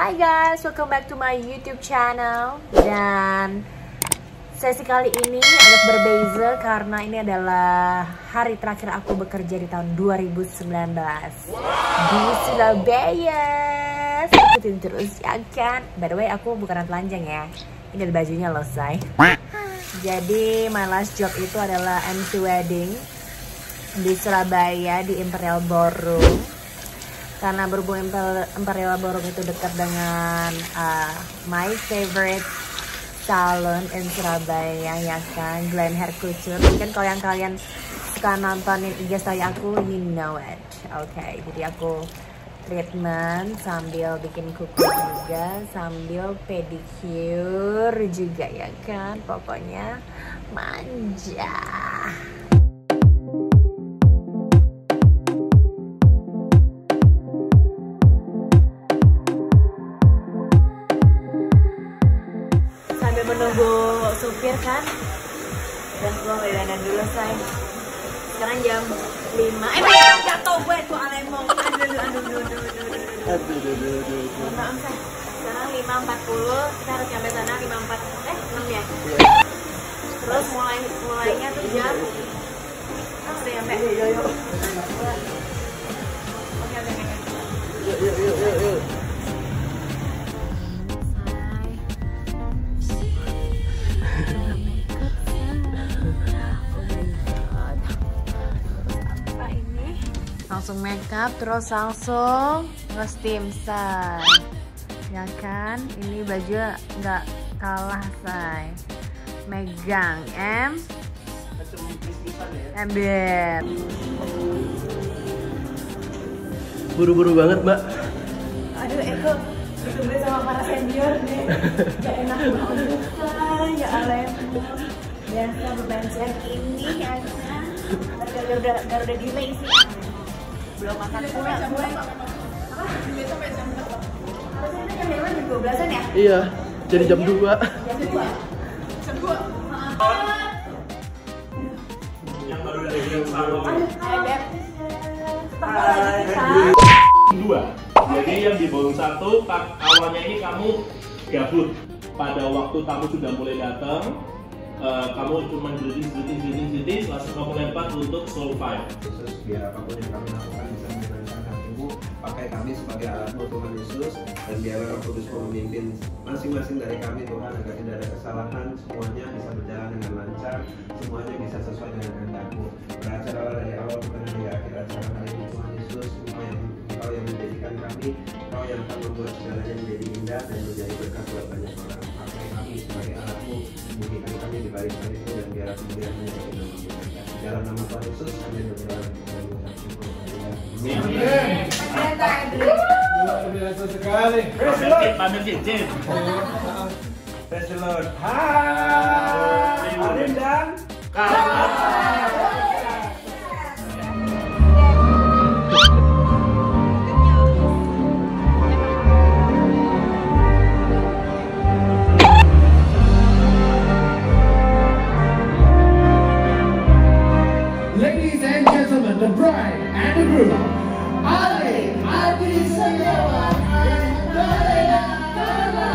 Hi guys, welcome back to my YouTube channel. Dan sesi kali ini agak berbeza karena ini adalah hari terakhir aku bekerja di tahun 2019 di Surabaya. Ikutin terus ya kan. By the way, aku bukan telanjang ya. Ini ada bajunya loh, say. Jadi my last job itu adalah MC wedding di Surabaya di Imperial Ballroom. Karena berhubung Imperial Ballroom itu dekat dengan my favorite salon in Surabaya, ya kan, Glen Hair Couture. Mungkin kalau yang kalian suka nontonin IG story aku, you know it. Oke, jadi aku treatment sambil bikin kuku juga, sambil pedicure juga, ya kan. Pokoknya manja. Menunggu supir kan, dan gue dandan dulu, say. Sekarang jam 5. Jatuh gue tuh alemong. Aduh. Maaf, say. Sekarang 5.40, kita harus sampai sana 6 ya. Terus mulainya tuh jam udah nyampe. Oke. Yuk. Langsung makeup, terus langsung nge-steam, say. Ya kan, ini baju nggak kalah, say. Megang ember. Buru-buru banget, Mbak. Aduh, Eko ditunggu sama para senior deh. Gak enak banget, say. Ya Alem. Biasa bebansian ini ya kan. Garuda delay sih. Belum makan pula gue. Apa? Sampai jam berapa? Harusnya jam 12-an ya? Iya, jadi jam 2. Jam 2? Jam 2? Yang baru dari salon. Hai, Beb. Hai. 2. Jadi yang di ballroom 1, awalnya ini kamu gabut. Pada waktu tamu sudah mulai datang, kamu cuma jeliting, langsung kamu lempar untuk soul 5. Khusus biar apapun yang kami lakukan bisa menyenangkan hatimu, pakai kami sebagai alatmu Tuhan Yesus, dan biarlah Roh Kudus memimpin masing-masing dari kami Tuhan, agar tidak ada kesalahan, semuanya bisa berjalan dengan lancar, semuanya bisa sesuai dengan kehendak-Mu. Beracara dari awal bukan dari akhir acara hari ini Tuhan Yesus, Engkau yang menjadikan kami, Engkau yang akan membuat segalanya menjadi indah dan menjadi berkat buat banyak orang. Pakai kami sebagai alatmu, mungkinkan kami di balik hal itu, dan biarlah kemudian menjadi nama-Mu. Dalam nama Tuhan Yesus, kami berdoa dan mengucap syukur. Amin. Luar biasa sekali. Pamit izin. Praise the Lord. Hai. Alim dan Ladies and gentlemen, the bride and the groom, Ali Setiawan and Dorian Carla.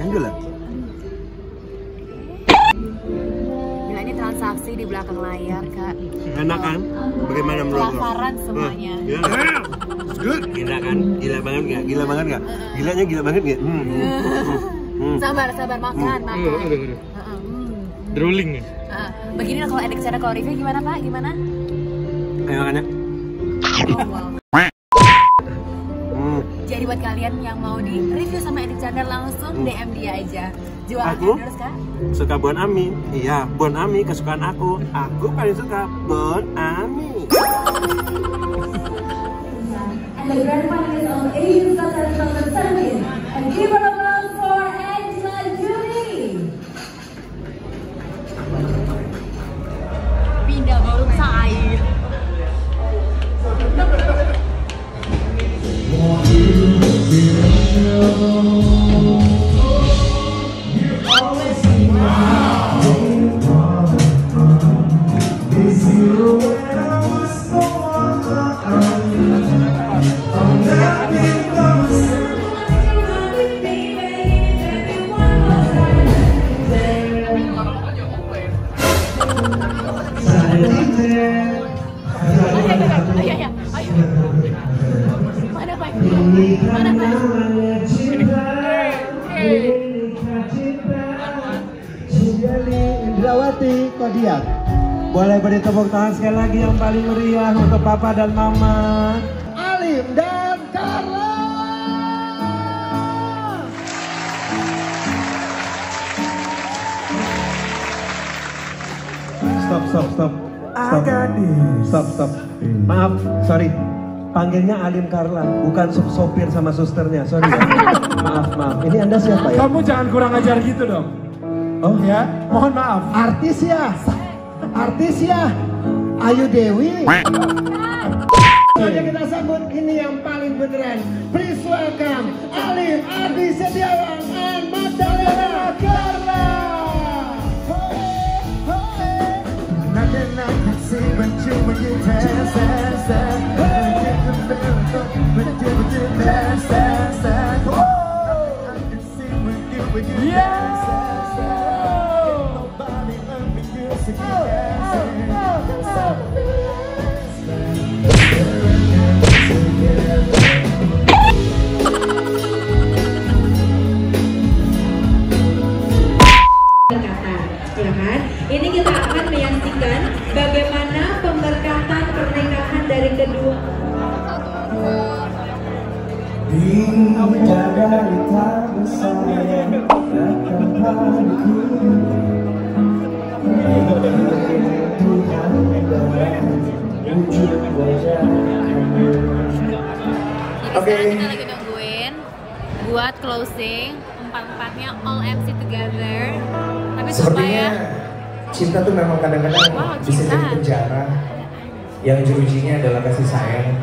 Gila, ini transaksi di belakang layar, Kak. Enak kan? Bagaimana menurut lo? Kelaparan semuanya. Ya. Good. Gila kan? Gila banget nggak? Gila banget nggak? Gilanya gila banget nggak? Sabar makan. drooling nih. Begini lah kalau edit sana, kalau review gimana, Pak? Gimana? Ayo makannya. Jadi buat kalian yang mau di review sama Edit Chandra, langsung DM dia aja. Jual Aku terus, Kak? suka Bon Ami. Iya, Bon Ami kesukaan aku. Aku paling suka Bon Ami. And the grand final is on Asian Success number 17. And give her a applause for Angela Judy. Pindah ballroom, say. Indrawati Kodiak. Boleh beri tepuk tangan sekali lagi yang paling meriah untuk Papa dan Mama. Alim dan Carla. Stop. Stop. Maaf, sorry. Panggilnya Alim Carla, bukan sopir sama susternya. Sorry ya. Maaf. Ini Anda siapa ya? Kamu jangan kurang ajar gitu dong. Oh Ya, mohon maaf. artis ya. Ayu Dewi. Oke, kita sambut ini yang paling beneran. Please welcome Alim Ardi Setiawan and Magdalena Carla. Nothing I can see but you when you dance. Ya kan? Ini kita akan menyaksikan bagaimana pemberkatan pernikahan dari kedua. Jadi sekarang kita lagi nungguin buat closing empat-empatnya all MC together. Tapi supaya cinta tuh memang kadang-kadang bisa jadi penjara. Yang jerujinya adalah kasih sayang.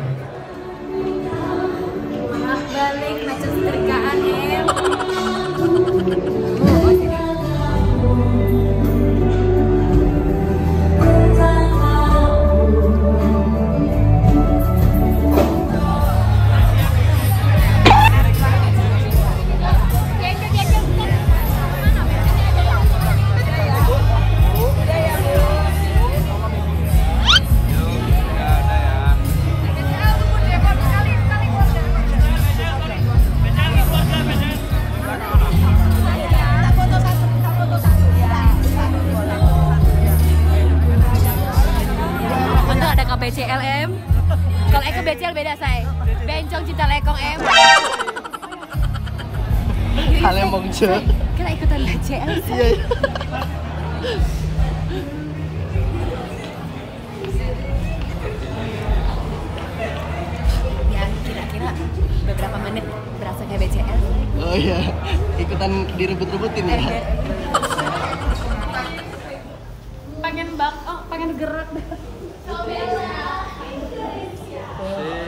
maaf balik macam setrikaan em. BCLM. Kalau Eko BCL beda say. Bencong cinta lekong em. Kalian mau ngecek? Kita ikutan BCL. Iya. Ya kira-kira beberapa menit berasa kayak BCL. Oh iya, ikutan direbut-rebutin ya. Pengen gerak.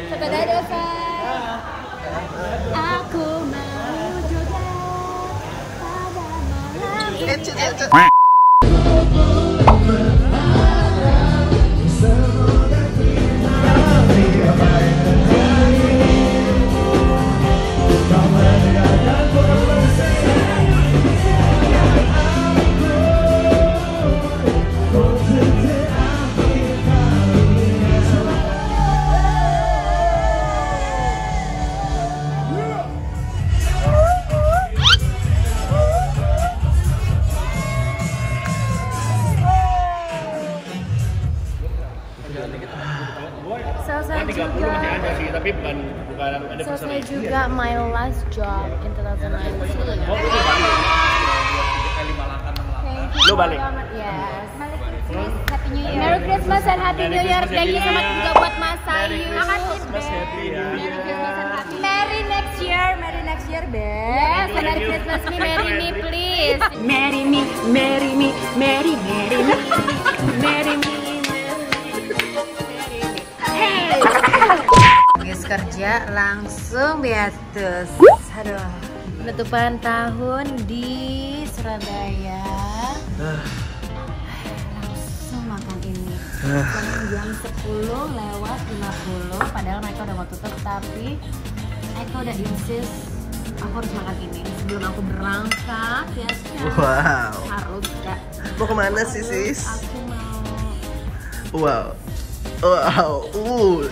Sepeda dosa. Aku mau juga pada malam ini. Selesai juga my last job in 2019. Lu balik? Yes. Happy New Year. Merry Christmas and Happy New Year. Thank you so much juga buat Mas Ayu. Mas Happy ya. Merry next year, babe. Yes, Merry Christmas me, marry me please. Marry me, marry me, marry me, marry me. Hey. Guys kerja langsung beatus. Aduh. Penutupan tahun di Surabaya. Langsung makan ini. Jam 10:50. Padahal mereka udah mau tutup, tapi Eko udah insist aku harus makan ini sebelum aku berangkat ya. Wow. Harus gak? Mau kemana sih sis? Aku mau. Wow,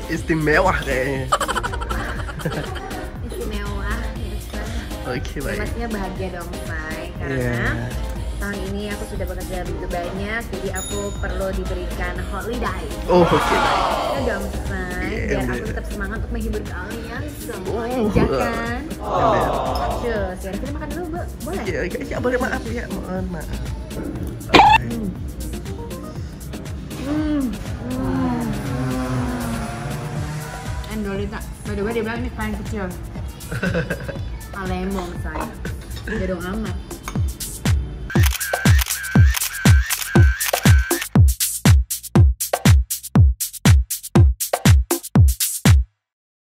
istimewa kayaknya. Istimewa. Oke, baik. Maksudnya bahagia dong, Say. Karena tahun ini aku sudah bekerja begitu banyak, jadi aku perlu diberikan holiday. Oh, oke. Ya dong, say, biar aku tetap semangat untuk menghibur kalian semua. Ya kan? Cus, ya kita makan dulu, Bu. Boleh? Ya, boleh, maaf ya, mohon maaf. Endolita, by the way dia bilang ini paling kecil. Alemong saya, jadong amat.